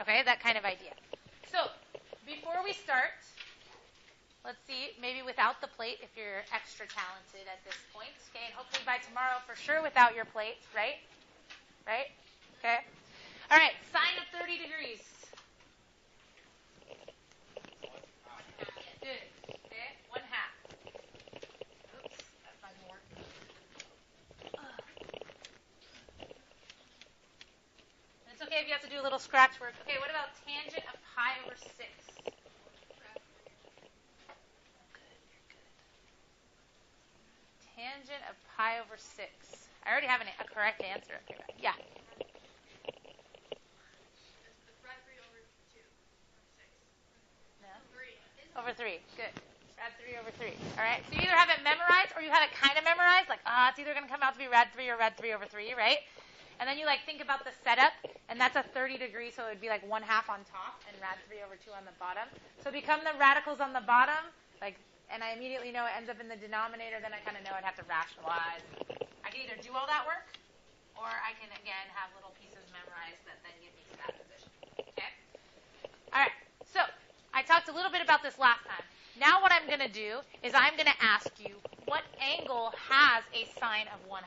Okay, that kind of idea. So, before we start, let's see, maybe without the plate if you're extra talented at this point. Okay, and hopefully by tomorrow for sure without your plate, right? Right? Okay. All right, sine of 30 degrees. Good. Okay, 1/2. Oops, that's not going to work. And it's okay if you have to do a little scratch work. Okay, what about tangent of pi over 6? Tangent of pi over 6. I already have a correct answer. Okay, yeah. Over 3. Good. Rad 3 over 3. All right. So you either have it memorized or you have it kind of memorized. Like, it's either going to come out to be rad 3 or rad 3 over 3, right? And then you think about the setup, and that's a 30 degree, so it would be 1/2 on top and rad 3 over 2 on the bottom. So become the radicals on the bottom, and I immediately know it ends up in the denominator. Then I kind of know I'd have to rationalize. I can either do all that work, or I can again have little pieces memorized that then get me to that position. Okay. All right. So I talked a little bit about this last time. Now what I'm going to do is I'm going to ask you what angle has a sine of 1/2.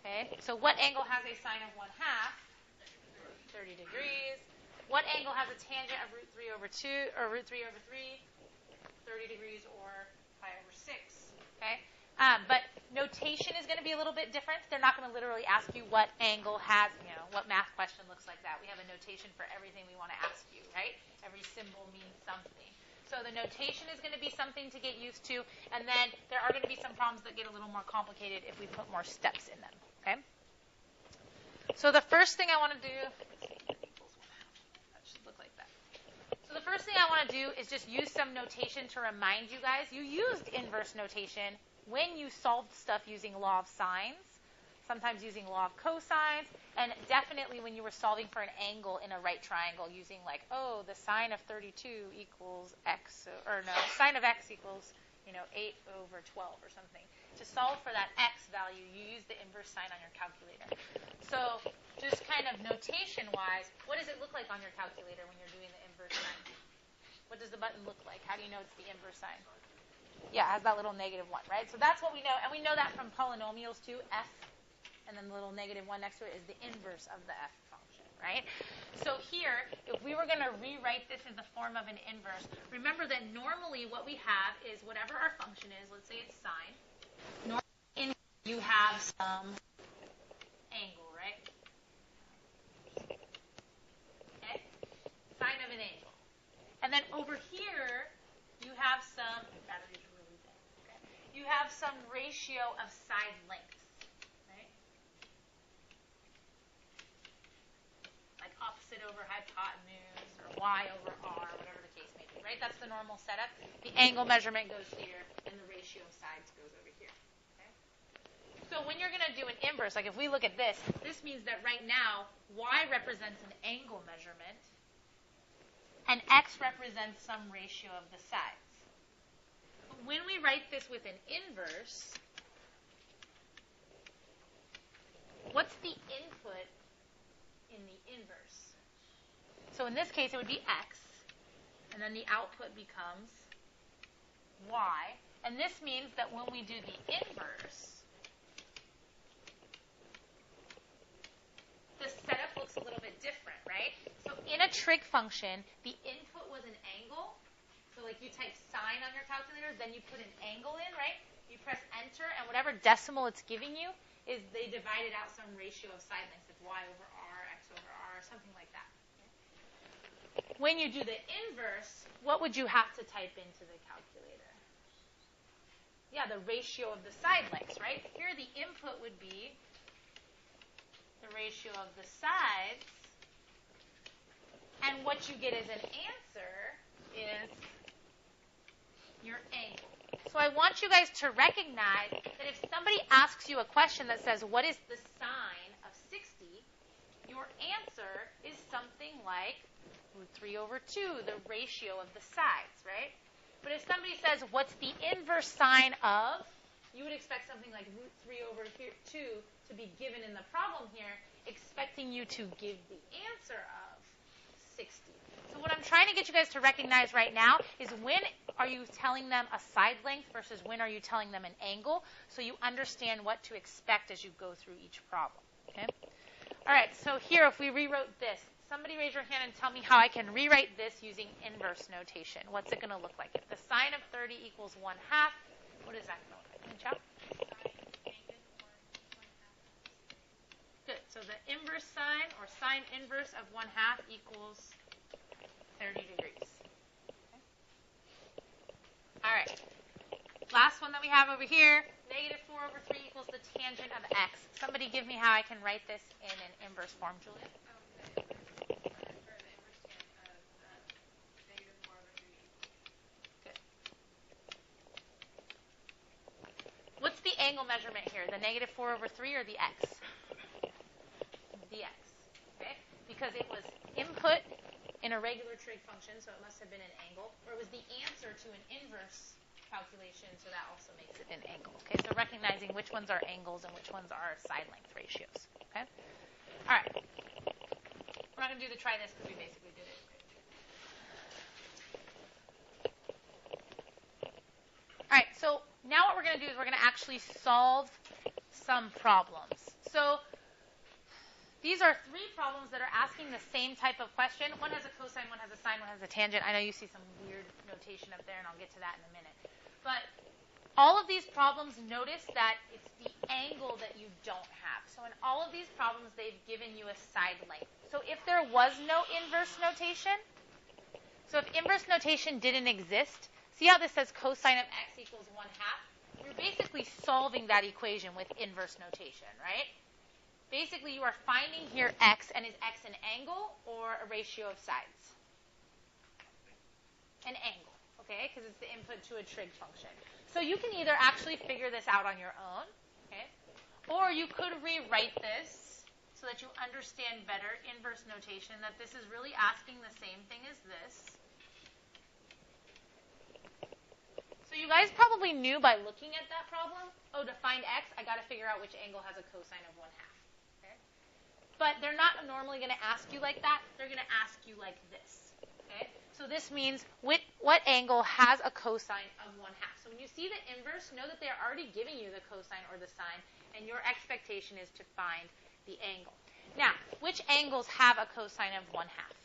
Okay, so what angle has a sine of 1/2? 30 degrees. What angle has a tangent of root 3 over 2, or root 3 over 3? 30 degrees or pi over 6. Okay, but notation is going to be a little bit different. They're not going to literally ask you what angle has, what math question looks like that. We have a notation for everything we want to ask you, right? Every symbol means something. So the notation is going to be something to get used to, and then there are going to be some problems that get a little more complicated if we put more steps in them, okay? So the first thing I want to do, that should look like that. So the first thing I want to do is just use some notation to remind you guys. You used inverse notation when you solved stuff using law of sines, sometimes using law of cosines, and definitely when you were solving for an angle in a right triangle using the sine of 32 equals x, or no, sine of x equals, 8 over 12 or something. To solve for that x value, you use the inverse sign on your calculator. So just kind of notation-wise, what does it look like on your calculator when you're doing the inverse sign? What does the button look like? How do you know it's the inverse sign? Yeah, it has that little -1, right? So that's what we know, and we know that from polynomials too, f, and then the little -1 next to it is the inverse of the f function, right? So here, if we were going to rewrite this in the form of an inverse, remember that normally what we have is whatever our function is, let's say it's sine, normally you have some angle, right? Okay? Sine of an angle. And then over here, you have some, battery's really dead, okay? You have some ratio of side lengths. Opposite over hypotenuse, or y over r, whatever the case may be, right? That's the normal setup. The angle measurement goes here, and the ratio of sides goes over here. Okay? So when you're going to do an inverse, if we look at this, this means that right now, y represents an angle measurement, and x represents some ratio of the sides. But when we write this with an inverse, what's the input in the inverse? So in this case, it would be x, and then the output becomes y. And this means that when we do the inverse, the setup looks a little bit different, right? So in a trig function, the input was an angle. So you type sine on your calculator, then you put an angle in, right? You press enter, and whatever decimal it's giving you is they divided out some ratio of side lengths. It's y over r, x over r, something like that. When you do the inverse, what would you have to type into the calculator? Yeah, the ratio of the side lengths, right? Here the input would be the ratio of the sides, and what you get as an answer is your angle. So I want you guys to recognize that if somebody asks you a question that says, what is the sine of 60, your answer is something like root 3 over 2, the ratio of the sides, right? But if somebody says, what's the inverse sine of, you would expect something like root 3 over 2 to be given in the problem here, expecting you to give the answer of 60. So what I'm trying to get you guys to recognize right now is when are you telling them a side length versus when are you telling them an angle, so you understand what to expect as you go through each problem. Okay? All right, so here if we rewrote this, somebody raise your hand and tell me how I can rewrite this using inverse notation. What's it going to look like? If the sine of 30 equals 1/2, what is that going to look like? Can you tell? Good. So the inverse sine or sine inverse of 1/2 equals 30 degrees. Okay. All right. Last one that we have over here, -4/3 equals the tangent of x. Somebody give me how I can write this in an inverse form, Julia. Good. What's the angle measurement here? The -4/3 or the x? The x. Okay? Because it was input in a regular trig function, so it must have been an angle, or it was the answer to an inverse calculation, so that also makes it an angle. Okay, so recognizing which ones are angles and which ones are side length ratios. Okay? All right. We're not going to do the try this because we basically did it. All right, so now what we're going to do is we're going to actually solve some problems. So these are 3 problems that are asking the same type of question. One has a cosine, one has a sine, one has a tangent. I know you see some weird notation up there, and I'll get to that in a minute. But all of these problems, notice that it's the angle that you don't have. So in all of these problems, they've given you a side length. So if there was no inverse notation, so if inverse notation didn't exist, see how this says cosine of x equals 1/2? You're basically solving that equation with inverse notation, right? Basically, you are finding here x, and is x an angle or a ratio of sides? An angle, okay, because it's the input to a trig function. So you can either actually figure this out on your own, okay, or you could rewrite this so that you understand better inverse notation, that this is really asking the same thing as this. So you guys probably knew by looking at that problem, oh, to find x, I got to figure out which angle has a cosine of 1/2. But they're not normally going to ask you like that. They're going to ask you like this. Okay? So this means what angle has a cosine of 1/2. So when you see the inverse, know that they're already giving you the cosine or the sine, and your expectation is to find the angle. Now, which angles have a cosine of 1/2?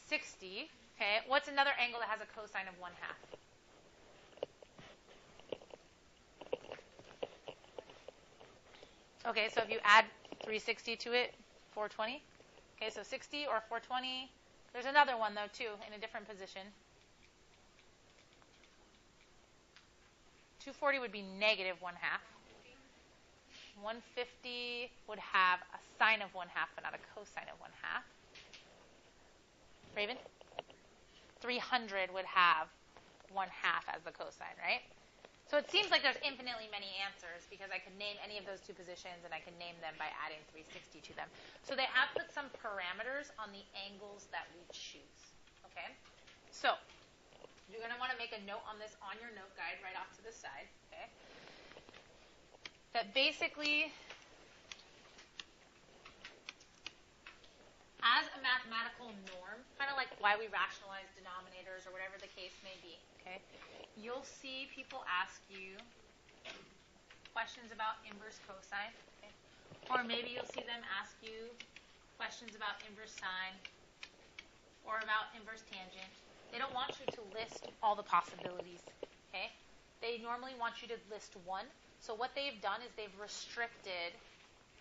60. Okay. What's another angle that has a cosine of 1/2? Okay, so if you add 360 to it, 420. Okay, so 60 or 420. There's another one, though, too, in a different position. 240 would be -1/2. 150 would have a sine of 1/2, but not a cosine of 1/2. Raven? 300 would have 1/2 as the cosine, right? So it seems like there's infinitely many answers because I could name any of those 2 positions and I can name them by adding 360 to them. So they have put some parameters on the angles that we choose. Okay? So you're going to want to make a note on this on your note guide right off to the side. Okay? That basically, as a mathematical norm, kind of like why we rationalize denominators or whatever the case may be, okay, you'll see people ask you questions about inverse cosine, okay, or maybe you'll see them ask you questions about inverse sine or about inverse tangent. They don't want you to list all the possibilities, okay? They normally want you to list one. So what they've done is they've restricted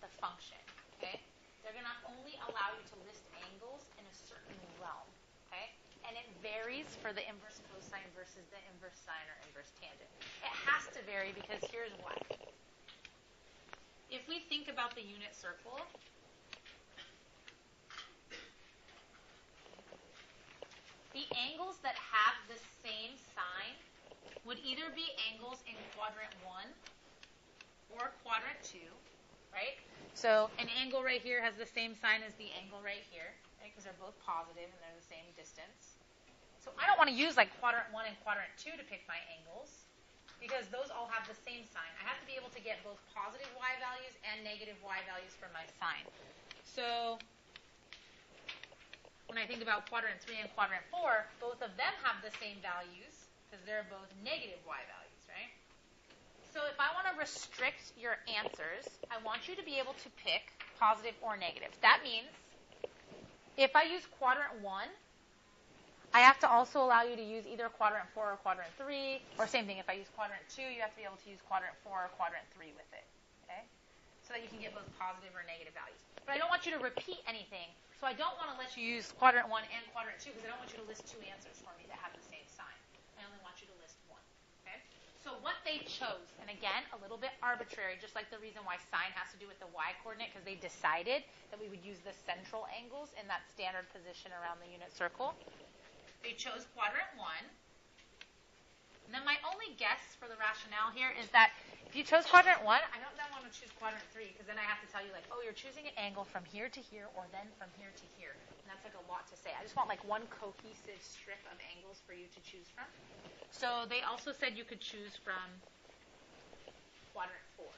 the function, okay? They're going to only allow you to list angles in a certain realm, okay? And it varies for the inverse cosine versus the inverse sine or inverse tangent. It has to vary because here's why. If we think about the unit circle, the angles that have the same sign would either be angles in quadrant 1 or quadrant 2, right? So an angle right here has the same sign as the angle right here, right? Because they're both positive and they're the same distance. So I don't want to use like quadrant 1 and quadrant 2 to pick my angles. because those all have the same sign. I have to be able to get both positive y values and negative y values for my sign. So when I think about quadrant 3 and quadrant 4, both of them have the same values because they're both negative y values, right? So if I want to restrict your answers, I want you to be able to pick positive or negative. That means if I use quadrant 1, I have to also allow you to use either quadrant 4 or quadrant 3, or same thing, if I use quadrant 2, you have to be able to use quadrant 4 or quadrant 3 with it, okay? So that you can get both positive or negative values. But I don't want you to repeat anything, so I don't want to let you use quadrant 1 and quadrant 2 because I don't want you to list two answers for me that have the same sign. I only want you to list one, okay? So what they chose, and again, a little bit arbitrary, just like the reason why sine has to do with the y-coordinate, because they decided that we would use the central angles in that standard position around the unit circle. They chose quadrant 1. And then my only guess for the rationale here is that if you chose quadrant 1, I don't then want to choose quadrant 3 because then I have to tell you like, oh, you're choosing an angle from here to here or then from here to here. And that's like a lot to say. I just want like one cohesive strip of angles for you to choose from. So they also said you could choose from quadrant 4.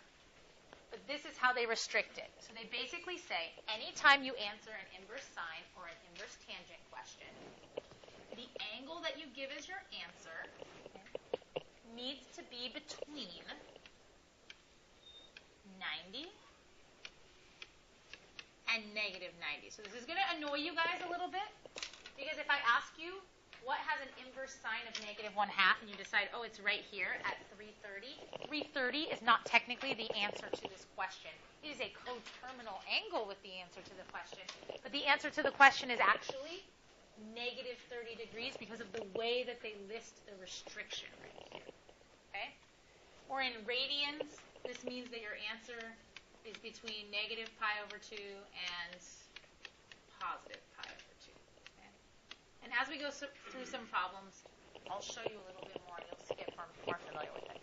But this is how they restrict it. So they basically say anytime you answer an inverse sine or an inverse tangent question, the angle that you give as your answer needs to be between 90 and negative 90. So this is going to annoy you guys a little bit because if I ask you what has an inverse sine of negative 1/2 and you decide, oh, it's right here at 330, 330 is not technically the answer to this question. It is a coterminal angle with the answer to the question. But the answer to the question is actually negative 30 degrees because of the way that they list the restriction right here. Okay? Or in radians, this means that your answer is between negative pi over 2 and positive pi over 2. Okay? And as we go through some problems, I'll show you a little bit more and you'll get more familiar with it.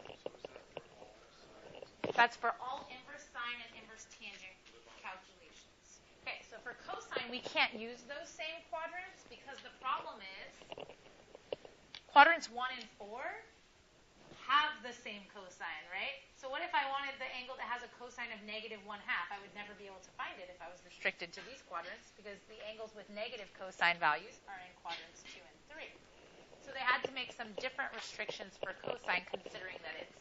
That's for all inverse sine and inverse tangent calculations. Okay, so for cosine, we can't use those same quadrants because the problem is quadrants 1 and 4 have the same cosine, right? So what if I wanted the angle that has a cosine of negative 1/2? I would never be able to find it if I was restricted to these quadrants because the angles with negative cosine values are in quadrants 2 and 3. So they had to make some different restrictions for cosine considering that it's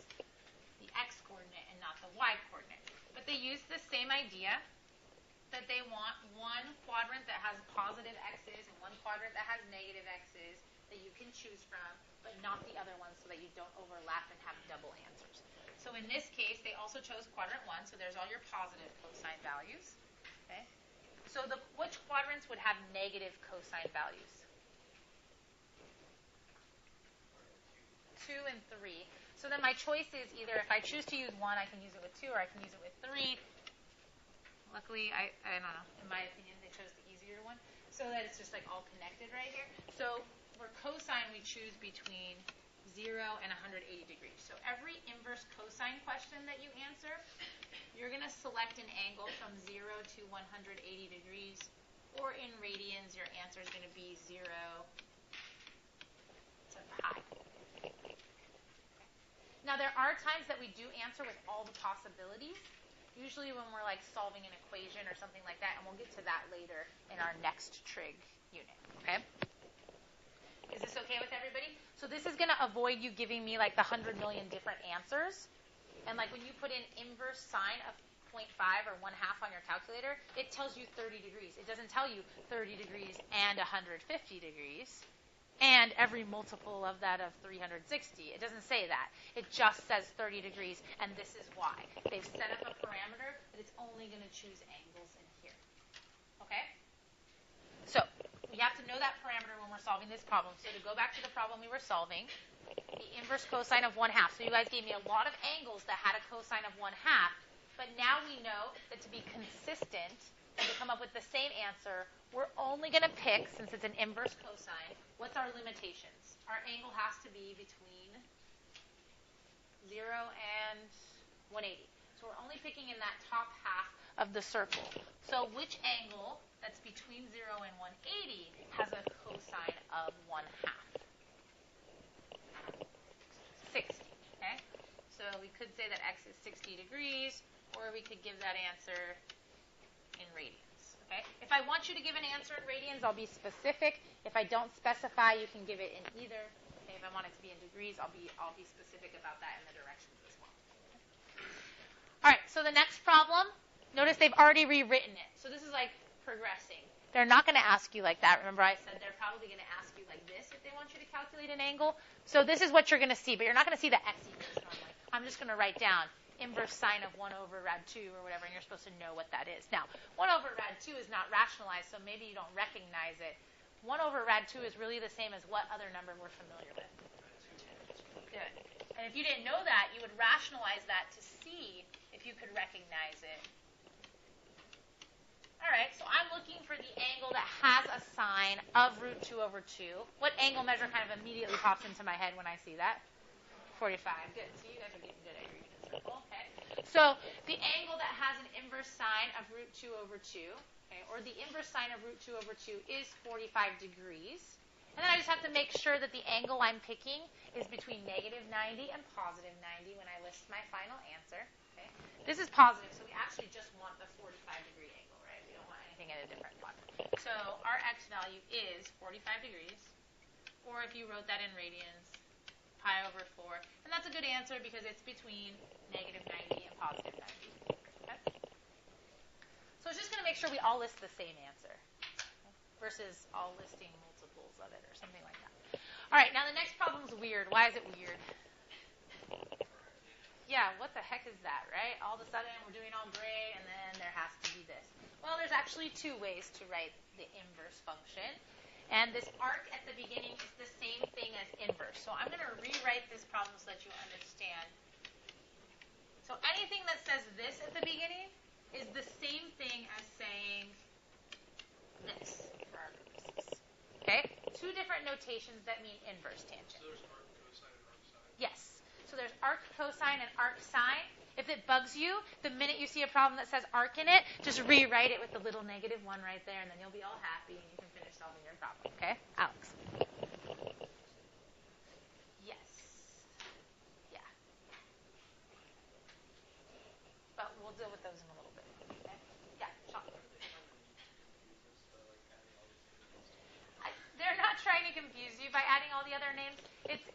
the x-coordinate and not the y-coordinate. But they used the same idea that they want one quadrant that has positive x's and one quadrant that has negative x's that you can choose from, but not the other ones so that you don't overlap and have double answers. So in this case, they also chose quadrant 1, so there's all your positive cosine values. Okay? So which quadrants would have negative cosine values? 2 and 3. So then my choice is either if I choose to use 1, I can use it with 2, or I can use it with 3. Luckily, I don't know, in my opinion, they chose the easier one, so that it's just like all connected right here. So for cosine, we choose between 0 and 180 degrees. So every inverse cosine question that you answer, you're going to select an angle from 0 to 180 degrees, or in radians, your answer is going to be 0 to pi. Now, there are times that we do answer with all the possibilities, usually when we're like solving an equation or something like that, and we'll get to that later in our next trig unit, okay? Is this okay with everybody? So this is going to avoid you giving me like the 100 million different answers. And like when you put in inverse sine of 0.5 or 1/2 on your calculator, it tells you 30 degrees. It doesn't tell you 30 degrees and 150 degrees and every multiple of that of 360. It doesn't say that. It just says 30 degrees, and this is why. They've set up a parameter that it's only going to choose angles in here. Okay? So we have to know that parameter when we're solving this problem. So to go back to the problem we were solving, the inverse cosine of 1/2. So you guys gave me a lot of angles that had a cosine of 1/2, but now we know that to be consistent and to come up with the same answer, we're only going to pick, since it's an inverse cosine, what's our limitations? Our angle has to be between 0 and 180. So we're only picking in that top half of the circle. So which angle that's between 0 and 180 has a cosine of 1/2? 60, okay? So we could say that x is 60 degrees, or we could give that answer in radians. Okay? If I want you to give an answer in radians, I'll be specific. If I don't specify, you can give it in either. Okay? If I want it to be in degrees, I'll be specific about that in the directions as well. All right, so the next problem, notice they've already rewritten it. So this is like progressing. They're not going to ask you like that. Remember I said they're probably going to ask you like this if they want you to calculate an angle. So this is what you're going to see, but you're not going to see the x equals normally. I'm just going to write down inverse sine of 1 over rad 2 or whatever, and you're supposed to know what that is. Now, 1 over rad 2 is not rationalized, so maybe you don't recognize it. 1 over rad 2 is really the same as what other number we're familiar with? Good. And if you didn't know that, you would rationalize that to see if you could recognize it. All right, so I'm looking for the angle that has a sine of root 2 over 2. What angle measure kind of immediately pops into my head when I see that? 45. Good. So you guys are getting good at your unit circle. Okay. So the angle that has an inverse sine of root 2 over 2, okay, or the inverse sine of root 2 over 2 is 45 degrees. And then I just have to make sure that the angle I'm picking is between negative 90 and positive 90 when I list my final answer. Okay. This is positive, so we actually just want the 45-degree angle, right? We don't want anything in a different one. So our x value is 45 degrees, or if you wrote that in radians, pi over 4. And that's a good answer because it's between negative 90 and positive 90. Okay? So it's just going to make sure we all list the same answer, okay, versus all listing multiples of it or something like that. All right, now the next problem is weird. Why is it weird? Yeah, what the heck is that, right? All of a sudden we're doing all great, and then there has to be this. Well, there's actually two ways to write the inverse function. And this arc at the beginning is the same thing as inverse. So I'm going to rewrite this problem so that you understand. So anything that says this at the beginning is the same thing as saying this for our purposes. Okay? Two different notations that mean inverse tangent. So there's arc cosine and arc sine? Yes. So there's arc cosine and arc sine. If it bugs you, the minute you see a problem that says arc in it, just rewrite it with the little negative 1 right there, and then you'll be all happy and you can finish solving your problem. Okay? Alex. Yes. Yeah. But we'll deal with those in a little bit. Okay? Yeah, Sean. They're not trying to confuse you by adding all the other names.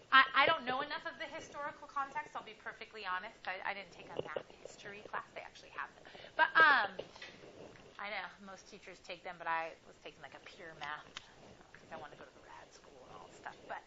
I don't know enough of the historical context. I'll be perfectly honest. I didn't take a math history class. They actually have them. But I know most teachers take them, but I was taking like a pure math because I wanted to go to the rad school and all that stuff. But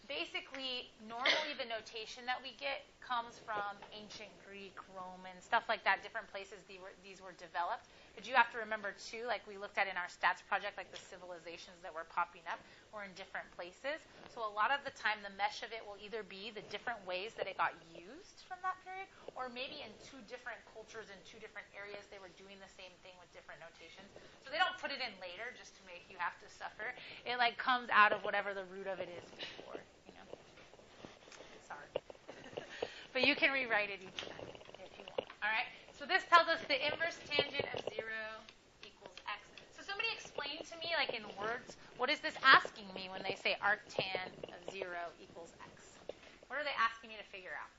basically, normally the notation that we get comes from ancient Greek, Roman, stuff like that, different places these were developed. But you have to remember, too, like we looked at in our stats project, like the civilizations that were popping up were in different places. So a lot of the time, the mesh of it will either be the different ways that it got used from that period, or maybe in two different cultures in two different areas, they were doing the same thing with different notations. So they don't put it in later just to make you have to suffer. It like comes out of whatever the root of it is before, you know. Sorry. But you can rewrite it each time if you want. All right? So this tells us the inverse tangent of 0 equals x. So somebody explain to me, like in words, what is this asking me when they say arctan of 0 equals x? What are they asking me to figure out?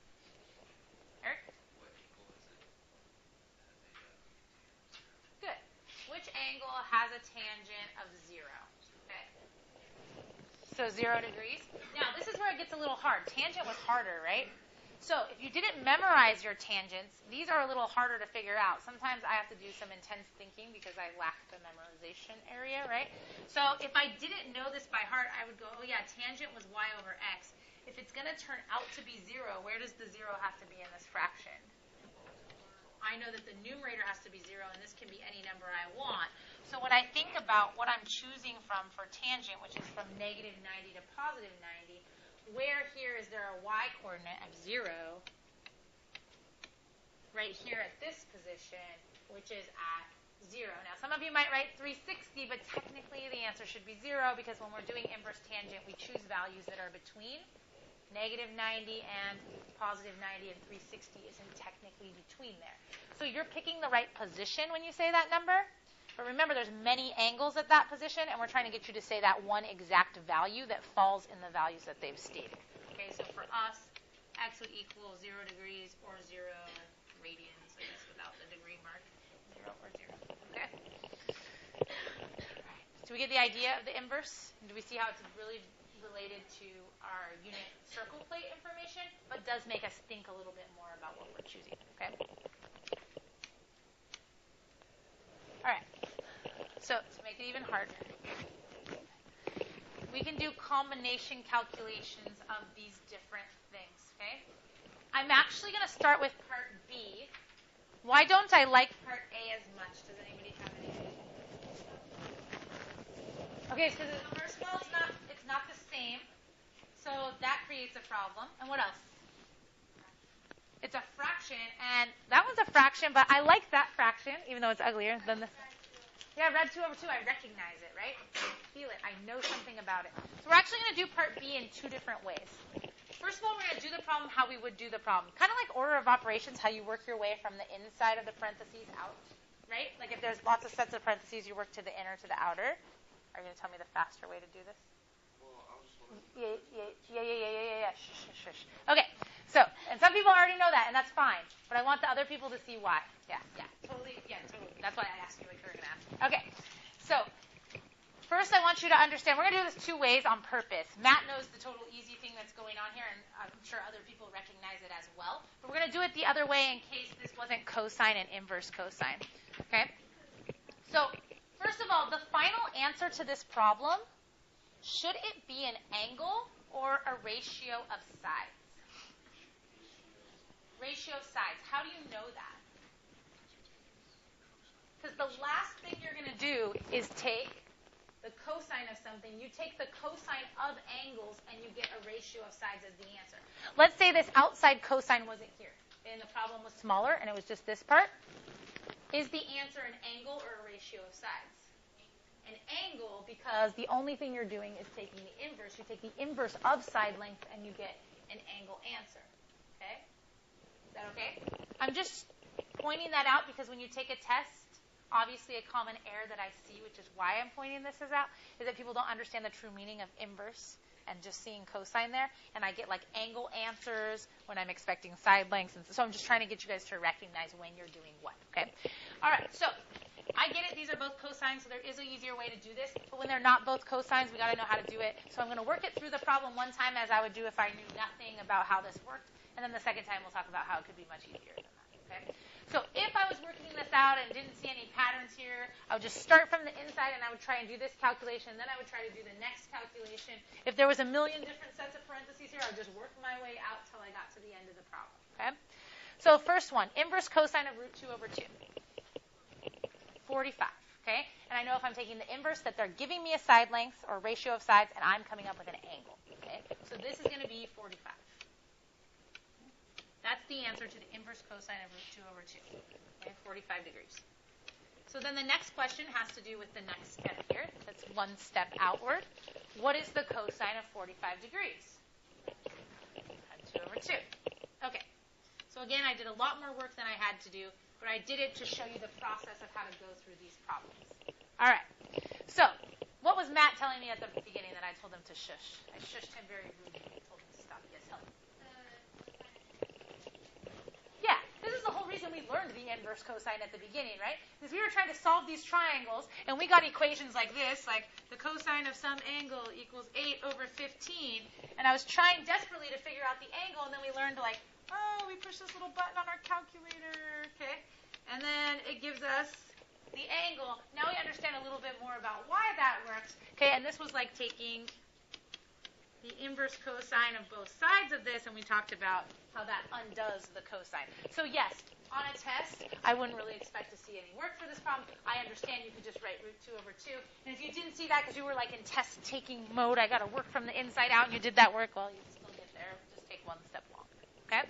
Eric? What angle is it? Good. Which angle has a tangent of 0? Okay. So 0 degrees. Now, this is where it gets a little hard. Tangent was harder, right? So if you didn't memorize your tangents, these are a little harder to figure out. Sometimes I have to do some intense thinking because I lack the memorization area, right? So if I didn't know this by heart, I would go, oh yeah, tangent was y over x. If it's going to turn out to be 0, where does the 0 have to be in this fraction? I know that the numerator has to be 0, and this can be any number I want. So when I think about what I'm choosing from for tangent, which is from negative 90 to positive 90, where here is there a y-coordinate of 0? Right here at this position, which is at 0. Now, some of you might write 360, but technically the answer should be 0 because when we're doing inverse tangent, we choose values that are between negative 90 and positive 90, and 360 isn't technically between there. So you're picking the right position when you say that number. But remember, there's many angles at that position, and we're trying to get you to say that one exact value that falls in the values that they've stated. Okay, so for us, x would equal 0 degrees or 0 radians, I guess, without the degree mark. 0 or 0. Okay? Right. Do we get the idea of the inverse? And do we see how it's really related to our unit circle plate information, but does make us think a little bit more about what we're choosing? Okay? All right. So to make it even harder, we can do combination calculations of these different things, okay? I'm actually going to start with part B. Why don't I like part A as much? Does anybody have any idea? Okay, so first of all, it's not the same. So that creates a problem. And what else? It's a fraction, and that one's a fraction, but I like that fraction, even though it's uglier than this. Yeah, rad 2 over 2, I recognize it, right? I feel it. I know something about it. So we're actually going to do part B in two different ways. First of all, we're going to do the problem how we would do the problem. Kind of like order of operations, how you work your way from the inside of the parentheses out, right? Like if there's lots of sets of parentheses, you work to the inner to the outer. Are you going to tell me the faster way to do this? Well, I was just wondering. Yeah. Shush. Okay, so, and some people already know that, and that's fine. But I want the other people to see why. Yeah, totally. That's why I asked you what you were going to ask. Okay, so first I want you to understand, we're going to do this two ways on purpose. Matt knows the total easy thing that's going on here, and I'm sure other people recognize it as well. But we're going to do it the other way in case this wasn't cosine and inverse cosine. Okay? So, first of all, the final answer to this problem, should it be an angle or a ratio of sides? Ratio of sides. How do you know that? Because the last thing you're going to do is take the cosine of something. You take the cosine of angles, and you get a ratio of sides as the answer. Let's say this outside cosine wasn't here, and the problem was smaller, and it was just this part. Is the answer an angle or a ratio of sides? An angle, because the only thing you're doing is taking the inverse. You take the inverse of side length, and you get an angle answer. Okay? Is that okay? I'm just pointing that out because when you take a test, obviously a common error that I see, which is why I'm pointing this out, is that people don't understand the true meaning of inverse and just seeing cosine there. And I get like angle answers when I'm expecting side lengths. And so I'm just trying to get you guys to recognize when you're doing what. Okay? All right. So I get it. These are both cosines, so there is an easier way to do this. But when they're not both cosines, we got to know how to do it. So I'm going to work it through the problem one time as I would do if I knew nothing about how this worked. And then the second time we'll talk about how it could be much easier than that. Okay? So if I was working this out and didn't see any patterns here, I would just start from the inside and I would try and do this calculation. And then I would try to do the next calculation. If there was a million different sets of parentheses here, I would just work my way out till I got to the end of the problem. Okay? So first one, inverse cosine of root 2 over 2. 45. Okay? And I know if I'm taking the inverse that they're giving me a side length or ratio of sides, and I'm coming up with an angle. Okay? So this is going to be 45. That's the answer to the inverse cosine of root 2 over 2. Okay, 45 degrees. So then the next question has to do with the next step here. That's one step outward. What is the cosine of 45 degrees? 2 over 2. Okay. So again, I did a lot more work than I had to do, but I did it to show you the process of how to go through these problems. All right. So what was Matt telling me at the beginning that I told him to shush? I shushed him very rudely. I told him to stop. Yes, help. Yeah, this is the whole reason we learned the inverse cosine at the beginning, right? Because we were trying to solve these triangles, and we got equations like this, like the cosine of some angle equals 8 over 15. And I was trying desperately to figure out the angle, and then we learned, like, oh, we push this little button on our calculator, okay? And then it gives us the angle. Now we understand a little bit more about why that works, okay? And this was like taking the inverse cosine of both sides of this, and we talked about how that undoes the cosine. So yes, on a test, I wouldn't really expect to see any work for this problem. I understand you could just write root 2 over 2. And if you didn't see that because you were like in test-taking mode, I got to work from the inside out, and you did that work, well, you still get there. Just take one step longer. Okay?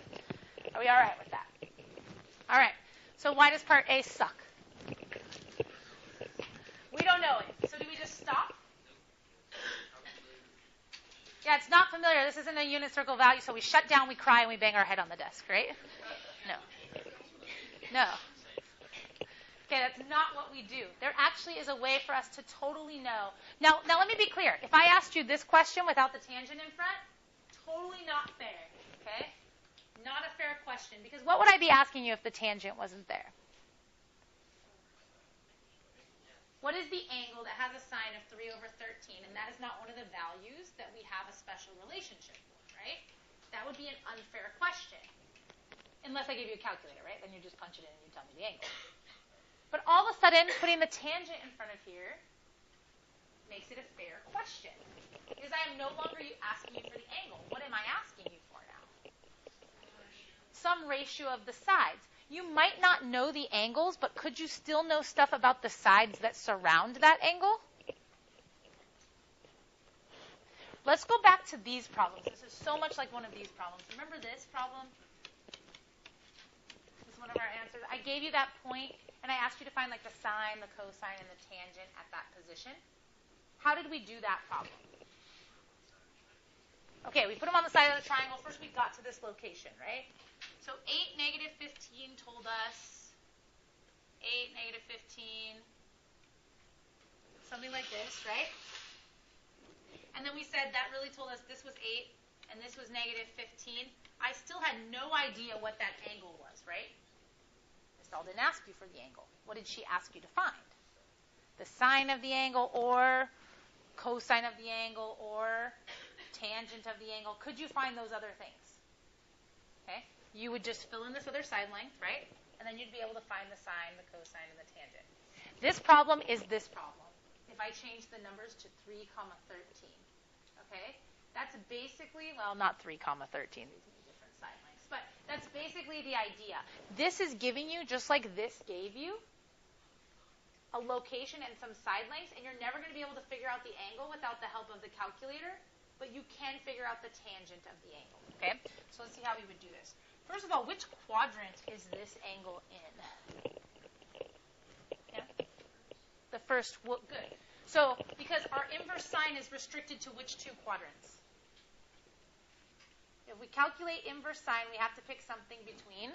Are we all right with that? All right. So why does part A suck? We don't know it. So do we just stop? Yeah, it's not familiar. This isn't a unit circle value, so we shut down, we cry, and we bang our head on the desk, right? No. Okay, that's not what we do. There actually is a way for us to totally know. Now let me be clear. If I asked you this question without the tangent in front, totally not fair, okay? Not a fair question, because what would I be asking you if the tangent wasn't there? What is the angle that has a sine of 3 over 13? And that is not one of the values that we have a special relationship for, right? That would be an unfair question. Unless I give you a calculator, right? Then you just punch it in and you tell me the angle. But all of a sudden, putting the tangent in front of here makes it a fair question. Because I am no longer asking you for the angle. What am I asking you for now? Some ratio of the sides. You might not know the angles, but could you still know stuff about the sides that surround that angle? Let's go back to these problems. This is so much like one of these problems. Remember this problem? This is one of our answers. I gave you that point, and I asked you to find like the sine, the cosine, and the tangent at that position. How did we do that problem? Okay, we put them on the side of the triangle. First we got to this location, right? So 8, negative 15 told us 8, negative 15, something like this, right? And then we said that really told us this was 8 and this was negative 15. I still had no idea what that angle was, right? Estelle didn't ask you for the angle. What did she ask you to find? The sine of the angle or cosine of the angle or tangent of the angle. Could you find those other things? Okay. You would just fill in this other side length, right? And then you'd be able to find the sine, the cosine, and the tangent. This problem is this problem. If I change the numbers to 3, 13, okay? That's basically, well, not 3, 13. These would be different side lengths. But that's basically the idea. This is giving you, just like this gave you, a location and some side lengths, and you're never going to be able to figure out the angle without the help of the calculator, but you can figure out the tangent of the angle, okay? So let's see how we would do this. First of all, which quadrant is this angle in? Yeah? The first, well, good. So, because our inverse sine is restricted to which two quadrants? If we calculate inverse sine, we have to pick something between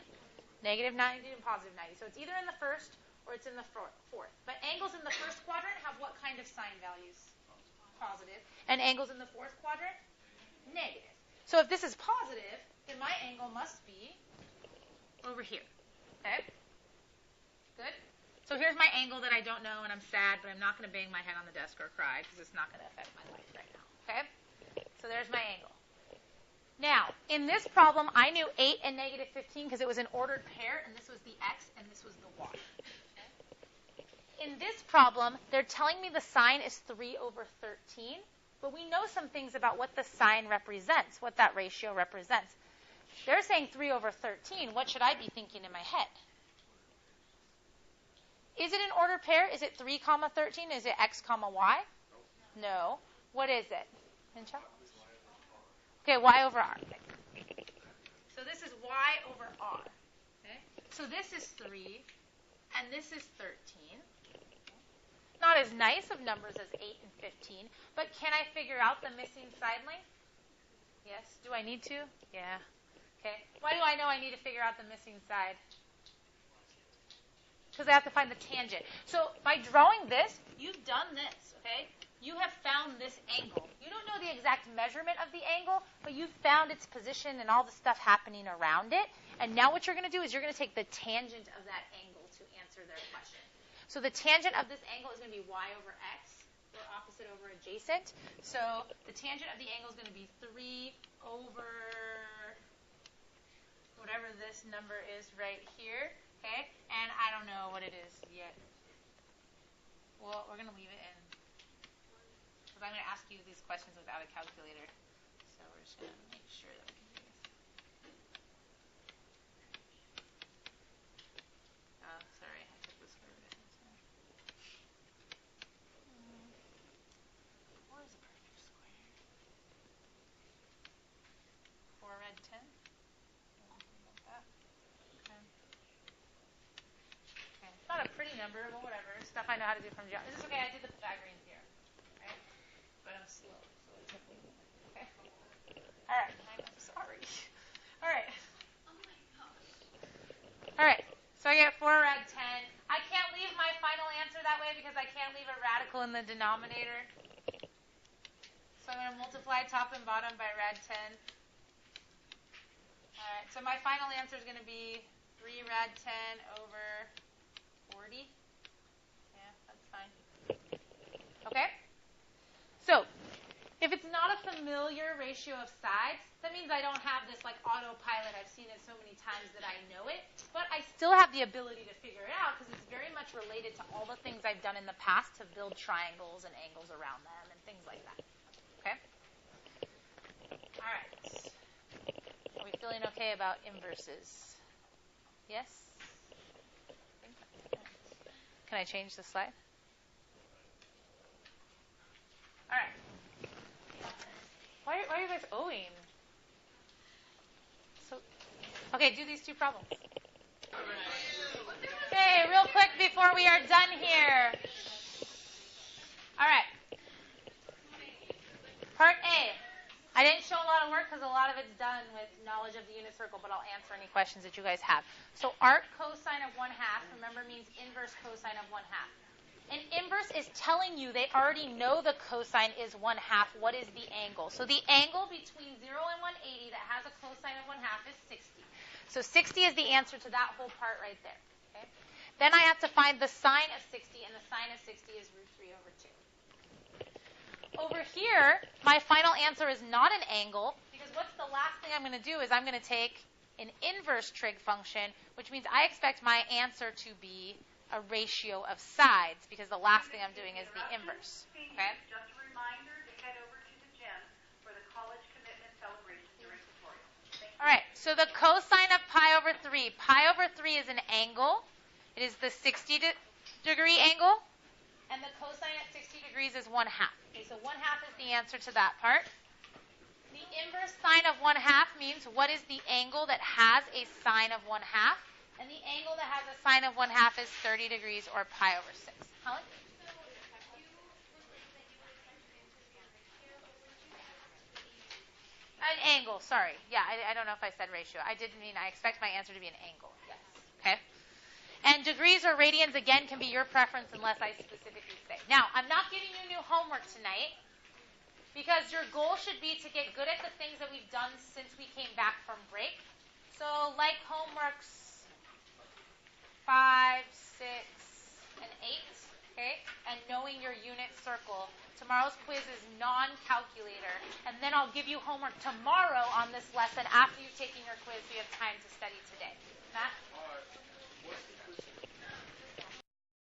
negative 90 and positive 90. So it's either in the first or it's in the fourth. But angles in the first quadrant have what kind of sine values? Positive. And angles in the fourth quadrant? Negative. So if this is positive, then my angle must be over here. Okay? Good? So here's my angle that I don't know, and I'm sad, but I'm not going to bang my head on the desk or cry because it's not going to affect my life right now. Okay? So there's my angle. Now, in this problem, I knew 8 and negative 15 because it was an ordered pair, and this was the x, and this was the y. Okay? In this problem, they're telling me the sine is 3 over 13, but we know some things about what the sine represents, what that ratio represents. They're saying 3 over 13. What should I be thinking in my head? Is it an ordered pair? Is it 3, 13? Is it x, y? No. What is it? Mincha? Okay, y over r. Okay. So this is y over r. Okay? So this is 3, and this is 13. Not as nice of numbers as 8 and 15, but can I figure out the missing side length? Yes. Do I need to? Yeah. Okay. Why do I know I need to figure out the missing side? Because I have to find the tangent. So by drawing this, you've done this, okay? You have found this angle. You don't know the exact measurement of the angle, but you've found its position and all the stuff happening around it. And now what you're going to do is you're going to take the tangent of that angle to answer their question. So the tangent of this angle is going to be y over x, or opposite over adjacent. So the tangent of the angle is going to be 3 over whatever this number is right here, okay? And I don't know what it is yet. Well, we're going to leave it in, because I'm going to ask you these questions without a calculator. So we're just going to make sure that we can do this. Oh, sorry, I took the square root. What is a perfect square? 4 red 10? About that. Okay. Okay. It's not a pretty number, but whatever. Stuff I know how to do from geometry. This is okay. I did the Pythagorean theorem. Right? But I'm slow, so it's okay. Okay. All right. I'm sorry. All right. Oh my gosh. All right. So I get 4 rad 10. I can't leave my final answer that way because I can't leave a radical in the denominator. So I'm going to multiply top and bottom by rad 10. All right, so my final answer is going to be 3 rad 10 over 40. Yeah, that's fine. Okay? So, if it's not a familiar ratio of sides, that means I don't have this like autopilot. I've seen it so many times that I know it. But I still have the ability to figure it out because it's very much related to all the things I've done in the past to build triangles and angles around them and things like that. Okay? All right. Are we feeling okay about inverses? Yes? Can I change the slide? All right. Why are you guys owing? So, okay, do these two problems. Okay, real quick before we are done here. All right. Part A. I didn't show a lot of work because a lot of it's done with knowledge of the unit circle, but I'll answer any questions that you guys have. So arc cosine of 1/2, remember, means inverse cosine of 1/2. An inverse is telling you they already know the cosine is 1/2. What is the angle? So the angle between 0 and 180 that has a cosine of 1/2 is 60. So 60 is the answer to that whole part right there. Okay? Then I have to find the sine of 60, and the sine of 60 is √3 over 2. Over here, my final answer is not an angle, because what's the last thing I'm going to do is I'm going to take an inverse trig function, which means I expect my answer to be a ratio of sides, because the last thing I'm doing is the inverse. Okay? Just a reminder to head over to the gym for the college commitment celebration during tutorial. All right, so the cosine of pi over 3. Pi over 3 is an angle. It is the 60-degree angle. And the cosine at 60 degrees is 1/2. Okay, so 1/2 is the answer to that part. The inverse sine of 1/2 means what is the angle that has a sine of 1/2? And the angle that has a sine of 1/2 is 30 degrees or pi over 6. Helen? An angle, sorry. Yeah, I don't know if I said ratio. I didn't mean I expect my answer to be an angle. Yes. Okay? And degrees or radians, again, can be your preference unless I specifically say. Now, I'm not giving you new homework tonight because your goal should be to get good at the things that we've done since we came back from break. So, like homeworks 5, 6, and 8, okay? And knowing your unit circle. Tomorrow's quiz is non-calculator. And then I'll give you homework tomorrow on this lesson after you've taken your quiz so you have time to study today. Matt? What's the